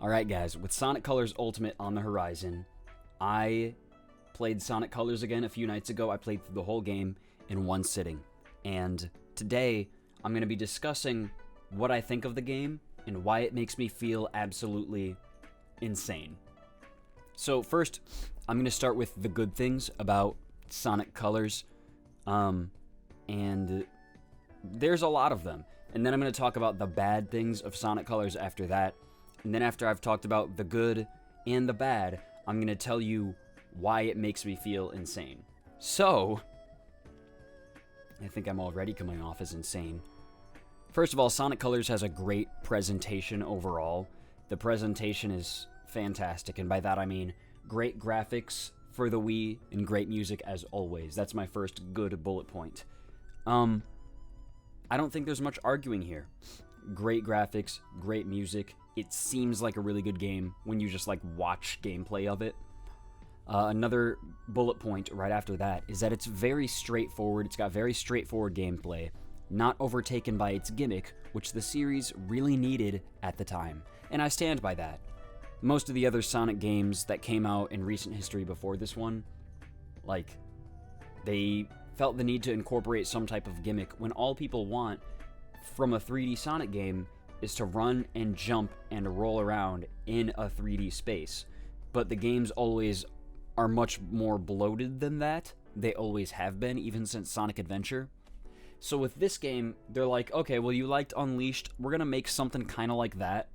Alright guys, with Sonic Colors Ultimate on the horizon, I played Sonic Colors again a few nights ago. I played through the whole game in one sitting. And today, I'm going to be discussing what I think of the game and why it makes me feel absolutely insane. So first, I'm going to start with the good things about Sonic Colors. And there's a lot of them. And then I'm going to talk about the bad things of Sonic Colors after that. And then after I've talked about the good and the bad, I'm going to tell you why it makes me feel insane. So, I think I'm already coming off as insane. First of all, Sonic Colors has a great presentation overall. The presentation is fantastic, and by that I mean great graphics for the Wii and great music as always. That's my first good bullet point. I don't think there's much arguing here. Great graphics, great music. It seems like a really good game when you just like watch gameplay of it. Another bullet point right after that is that it's very straightforward. It's got very straightforward gameplay, not overtaken by its gimmick, which the series really needed at the time. And I stand by that. Most of the other Sonic games that came out in recent history before this one, like, they felt the need to incorporate some type of gimmick when all people want from a 3D Sonic game is to run and jump and roll around in a 3D space. But the games always are much more bloated than that. They always have been, even since Sonic Adventure. So with this game, they're like, okay, well, you liked Unleashed, we're gonna make something kind of like that,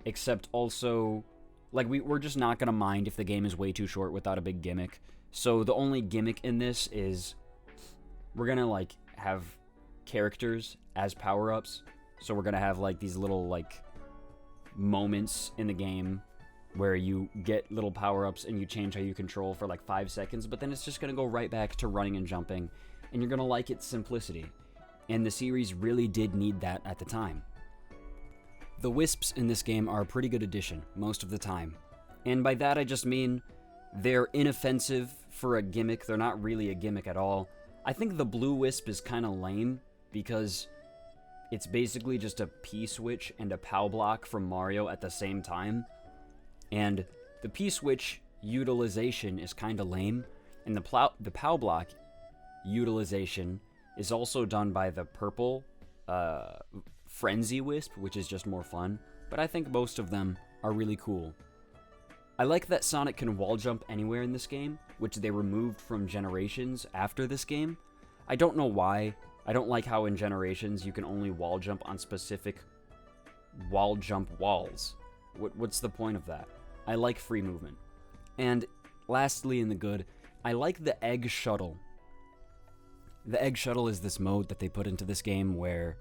except also, like, we're just not gonna mind if the game is way too short without a big gimmick. So the only gimmick in this is we're gonna, like, have characters as power-ups. So we're gonna have, like, these little, like, moments in the game where you get little power-ups and you change how you control for, like, 5 seconds, but then it's just gonna go right back to running and jumping, and you're gonna like its simplicity. And the series really did need that at the time. The Wisps in this game are a pretty good addition, most of the time. And by that I just mean they're inoffensive for a gimmick. They're not really a gimmick at all. I think the Blue Wisp is kind of lame because it's basically just a P-switch and a POW block from Mario at the same time. And the P-switch utilization is kind of lame, and the POW block utilization is also done by the purple Frenzy Wisp, which is just more fun, but I think most of them are really cool. I like that Sonic can wall jump anywhere in this game, which they removed from Generations after this game. I don't know why. I don't like how in Generations you can only wall jump on specific wall jump walls. What's the point of that? I like free movement. And lastly, in the good, I like the Egg Shuttle. The Egg Shuttle is this mode that they put into this game where,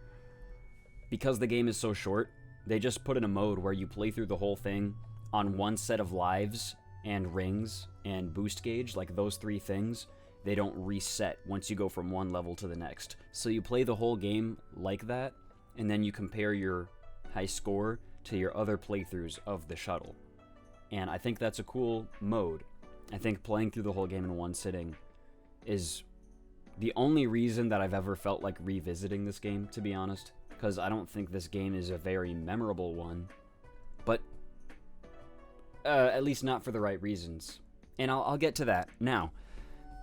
because the game is so short, they just put in a mode where you play through the whole thing on one set of lives and rings and boost gauge, like those three things. They don't reset once you go from one level to the next. So you play the whole game like that, and then you compare your high score to your other playthroughs of the shuttle. And I think that's a cool mode. I think playing through the whole game in one sitting is the only reason that I've ever felt like revisiting this game, to be honest, because I don't think this game is a very memorable one, but at least not for the right reasons. And I'll get to that now.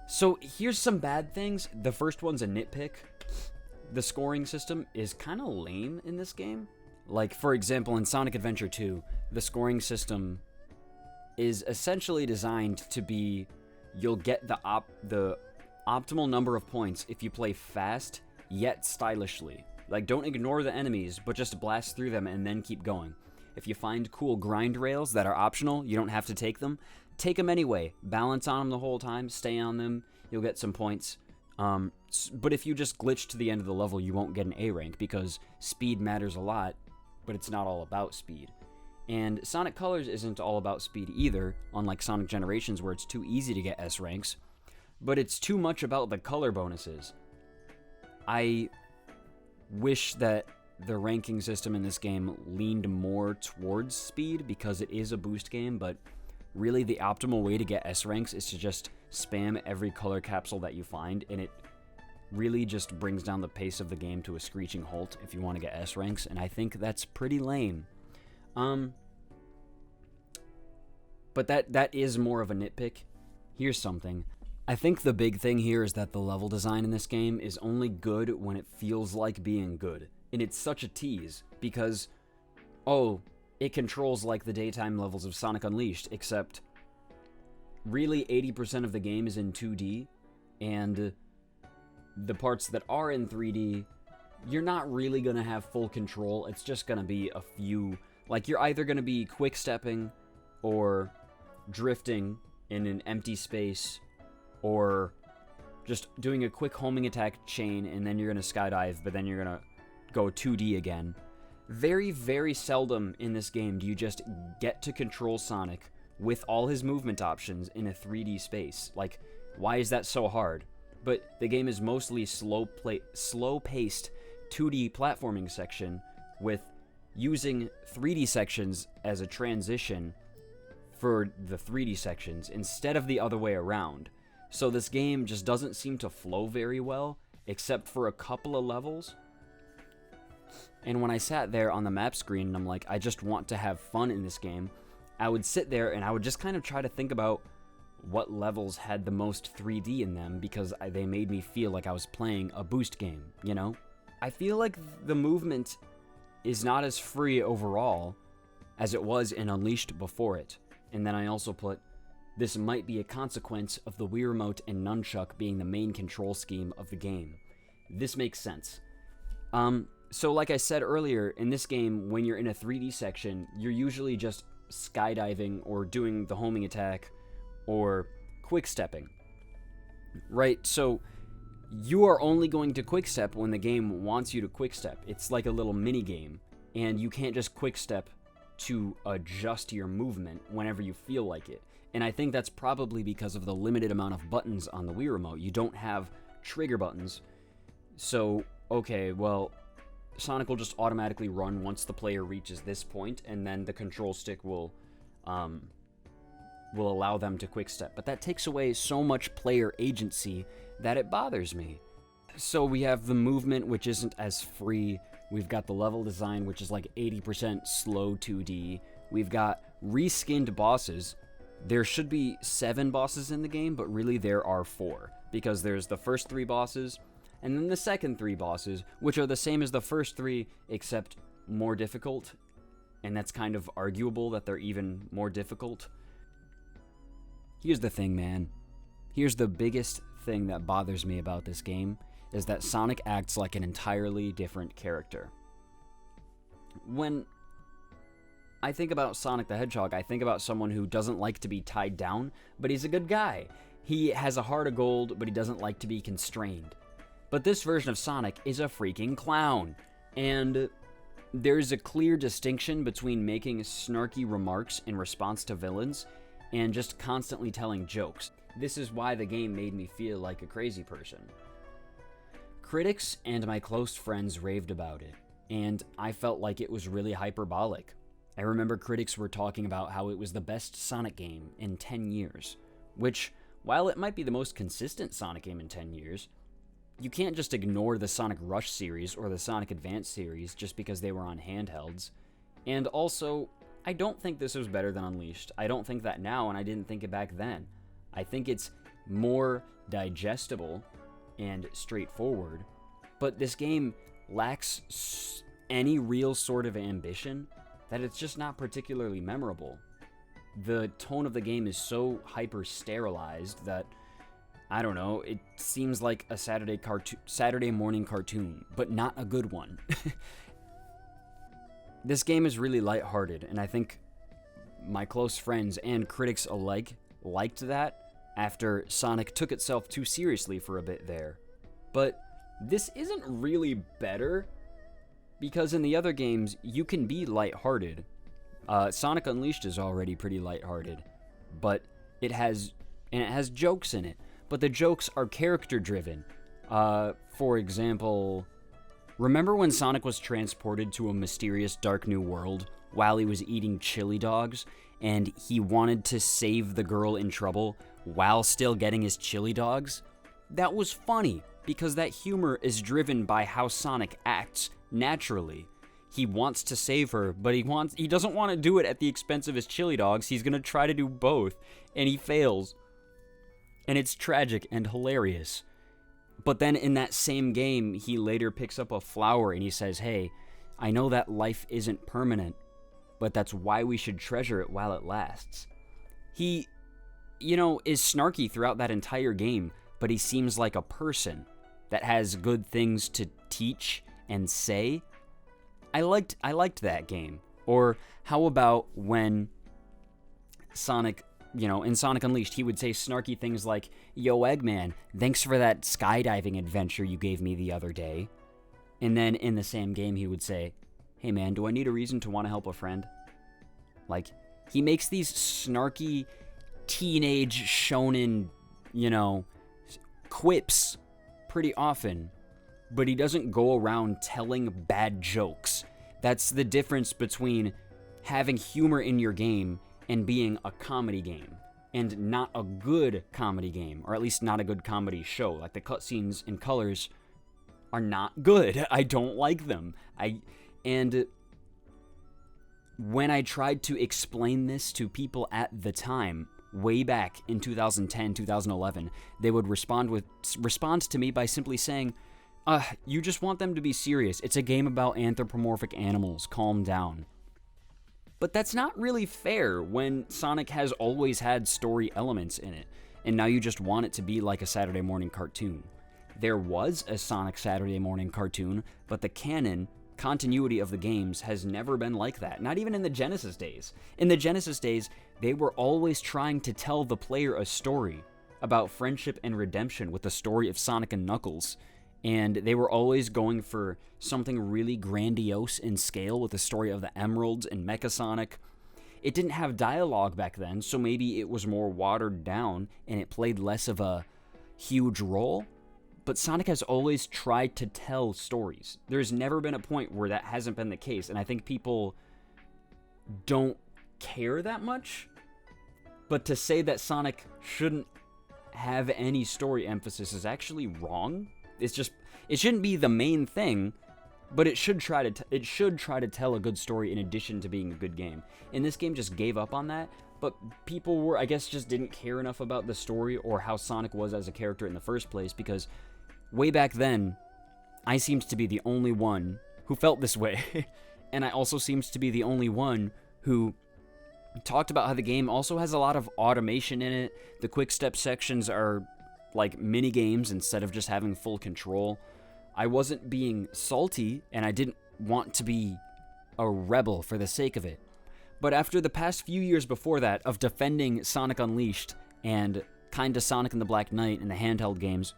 So here's some bad things. The first one's a nitpick. The scoring system is kind of lame in this game. Like, for example, in Sonic Adventure 2, the scoring system is essentially designed to be, you'll get the optimal number of points if you play fast, yet stylishly. Like, don't ignore the enemies, but just blast through them and then keep going. If you find cool grind rails that are optional, you don't have to take them. Take them anyway. Balance on them the whole time. Stay on them. You'll get some points. But if you just glitch to the end of the level, you won't get an A rank because speed matters a lot, but it's not all about speed. And Sonic Colors isn't all about speed either, unlike Sonic Generations where it's too easy to get S ranks, but it's too much about the color bonuses. I wish that the ranking system in this game leaned more towards speed because it is a boost game, but really the optimal way to get S ranks is to just spam every color capsule that you find, and it really just brings down the pace of the game to a screeching halt if you want to get S ranks, and I think that's pretty lame. But that is more of a nitpick. Here's something. I think the big thing here is that the level design in this game is only good when it feels like being good. And it's such a tease, because, oh, it controls like the daytime levels of Sonic Unleashed, except really 80% of the game is in 2D, and the parts that are in 3D, you're not really going to have full control. It's just going to be a few, like you're either going to be quick-stepping or drifting in an empty space, or just doing a quick homing attack chain, and then you're going to skydive, but then you're going to go 2D again. Very, very seldom in this game do you just get to control Sonic with all his movement options in a 3D space. Like, why is that so hard? But the game is mostly slow-paced 2D platforming section with using 3D sections as a transition for the 3D sections instead of the other way around. So this game just doesn't seem to flow very well, except for a couple of levels. And when I sat there on the map screen and I'm like, I just want to have fun in this game, I would sit there and I would just kind of try to think about what levels had the most 3D in them, because they made me feel like I was playing a boost game, you know? I feel like the movement is not as free overall as it was in Unleashed before it. And then I also put, this might be a consequence of the Wii Remote and Nunchuck being the main control scheme of the game. This makes sense. So like I said earlier, in this game, when you're in a 3D section, you're usually just skydiving or doing the homing attack or quick-stepping. Right, so you are only going to quick-step when the game wants you to quick-step. It's like a little mini-game, and you can't just quick-step to adjust your movement whenever you feel like it. And I think that's probably because of the limited amount of buttons on the Wii Remote. You don't have trigger buttons. So, okay, well, Sonic will just automatically run once the player reaches this point, and then the control stick will allow them to quick-step. But that takes away so much player agency that it bothers me. So we have the movement, which isn't as free. We've got the level design, which is like 80% slow 2D. We've got reskinned bosses. There should be 7 bosses in the game, but really there are 4. Because there's the first 3 bosses, and then the second 3 bosses, which are the same as the first 3, except more difficult. And that's kind of arguable that they're even more difficult. Here's the thing, man. Here's the biggest thing that bothers me about this game, is that Sonic acts like an entirely different character. When I think about Sonic the Hedgehog, I think about someone who doesn't like to be tied down, but he's a good guy. He has a heart of gold, but he doesn't like to be constrained. But this version of Sonic is a freaking clown, and there's a clear distinction between making snarky remarks in response to villains and just constantly telling jokes. This is why the game made me feel like a crazy person. Critics and my close friends raved about it, and I felt like it was really hyperbolic. I remember critics were talking about how it was the best Sonic game in 10 years, which, while it might be the most consistent Sonic game in 10 years, you can't just ignore the Sonic Rush series or the Sonic Advance series just because they were on handhelds. And also, I don't think this was better than Unleashed. I don't think that now, and I didn't think it back then. I think it's more digestible and straightforward, but this game lacks any real sort of ambition that it's just not particularly memorable. The tone of the game is so hyper-sterilized that, I don't know, it seems like a Saturday morning cartoon, but not a good one. This game is really lighthearted, and I think my close friends and critics alike liked that after Sonic took itself too seriously for a bit there. But this isn't really better, because in the other games, you can be lighthearted. Sonic Unleashed is already pretty lighthearted, but it has jokes in it. But the jokes are character-driven. For example, remember when Sonic was transported to a mysterious dark new world while he was eating chili dogs, and he wanted to save the girl in trouble while still getting his chili dogs? That was funny, because that humor is driven by how Sonic acts naturally. He wants to save her, but he doesn't want to do it at the expense of his chili dogs. He's going to try to do both, and he fails. And it's tragic and hilarious. But then in that same game, he later picks up a flower and he says, hey, I know that life isn't permanent, but that's why we should treasure it while it lasts. He, is snarky throughout that entire game, but he seems like a person that has good things to teach and say. I liked that game. Or how about when Sonic, in Sonic Unleashed, he would say snarky things like, yo, Eggman, thanks for that skydiving adventure you gave me the other day. And then in the same game, he would say, hey man, do I need a reason to want to help a friend? Like, he makes these snarky teenage shonen, quips pretty often, but he doesn't go around telling bad jokes. That's the difference between having humor in your game and being a comedy game, and not a good comedy game, or at least not a good comedy show. Like, the cutscenes in Colors are not good. I don't like them. And when I tried to explain this to people at the time, way back in 2010, 2011, they would respond to me by simply saying, you just want them to be serious. It's a game about anthropomorphic animals. Calm down. But that's not really fair when Sonic has always had story elements in it, and now you just want it to be like a Saturday morning cartoon. There was a Sonic Saturday morning cartoon, but the continuity of the games has never been like that, not even in the Genesis days. In the Genesis days, they were always trying to tell the player a story about friendship and redemption with the story of Sonic and Knuckles, and they were always going for something really grandiose in scale with the story of the Emeralds and Mecha Sonic. It didn't have dialogue back then, so maybe it was more watered down and it played less of a huge role. But Sonic has always tried to tell stories. There's never been a point where that hasn't been the case, and I think people don't care that much. But to say that Sonic shouldn't have any story emphasis is actually wrong. It's just, it shouldn't be the main thing, but it should try to tell a good story in addition to being a good game. And this game just gave up on that, but people I guess just didn't care enough about the story or how Sonic was as a character in the first place, because way back then, I seemed to be the only one who felt this way. And I also seems to be the only one who talked about how the game also has a lot of automation in it. The quick step sections are like mini games instead of just having full control. I wasn't being salty, and I didn't want to be a rebel for the sake of it. But after the past few years before that of defending Sonic Unleashed and kinda Sonic and the Black Knight and the handheld games,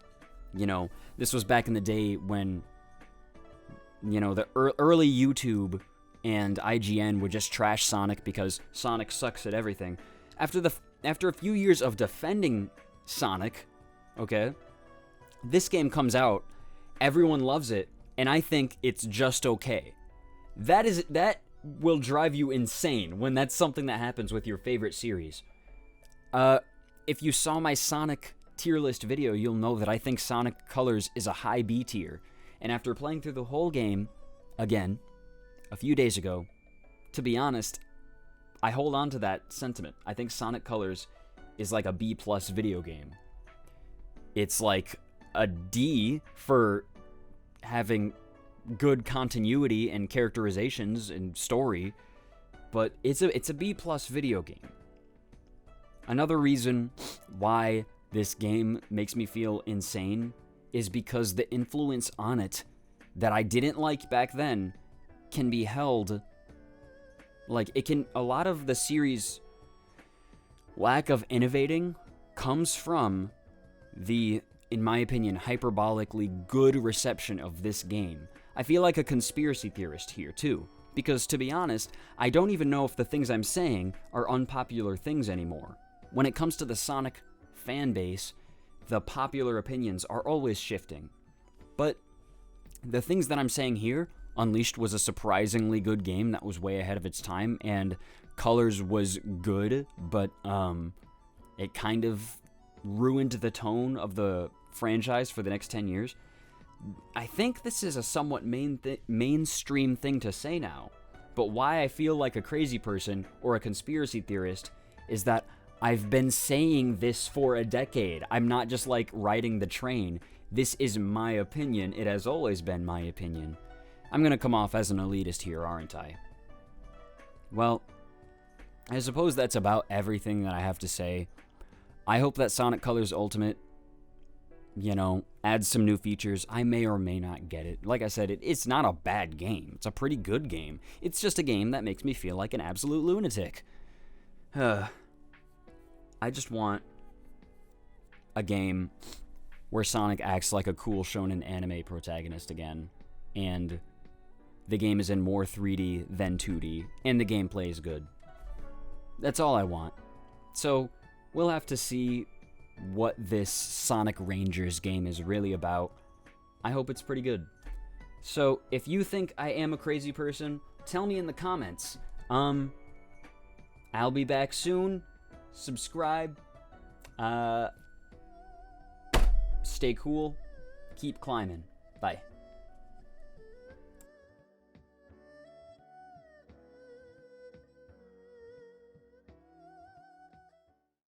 this was back in the day when, the early YouTube and IGN would just trash Sonic because Sonic sucks at everything. After a few years of defending Sonic, okay, this game comes out, everyone loves it, and I think it's just okay. That will drive you insane when that's something that happens with your favorite series. If you saw my Sonic tier list video, you'll know that I think Sonic Colors is a high B tier. And after playing through the whole game, again, a few days ago, to be honest, I hold on to that sentiment. I think Sonic Colors is like a B+ video game. It's like a D for having good continuity and characterizations and story, but it's a B+ video game. Another reason why this game makes me feel insane is because the influence on it that I didn't like back then can be held, a lot of the series' lack of innovating comes from the, in my opinion, hyperbolically good reception of this game. I feel like a conspiracy theorist here, too, because, to be honest, I don't even know if the things I'm saying are unpopular things anymore. When it comes to the Sonic fan base, the popular opinions are always shifting. But the things that I'm saying here, Unleashed was a surprisingly good game that was way ahead of its time, and Colors was good, but it kind of ruined the tone of the franchise for the next 10 years. I think this is a somewhat mainstream thing to say now, but why I feel like a crazy person or a conspiracy theorist is that I've been saying this for a decade. I'm not just like riding the train. This is my opinion. It has always been my opinion. I'm gonna come off as an elitist here, aren't I? Well, I suppose that's about everything that I have to say. I hope that Sonic Colors Ultimate, adds some new features. I may or may not get it. Like I said, it's not a bad game. It's a pretty good game. It's just a game that makes me feel like an absolute lunatic. I just want a game where Sonic acts like a cool shonen anime protagonist again, and the game is in more 3D than 2D, and the gameplay is good. That's all I want. So, we'll have to see what this Sonic Rangers game is really about. I hope it's pretty good. So, if you think I am a crazy person, tell me in the comments. I'll be back soon. Subscribe. Stay cool. Keep climbing. Bye.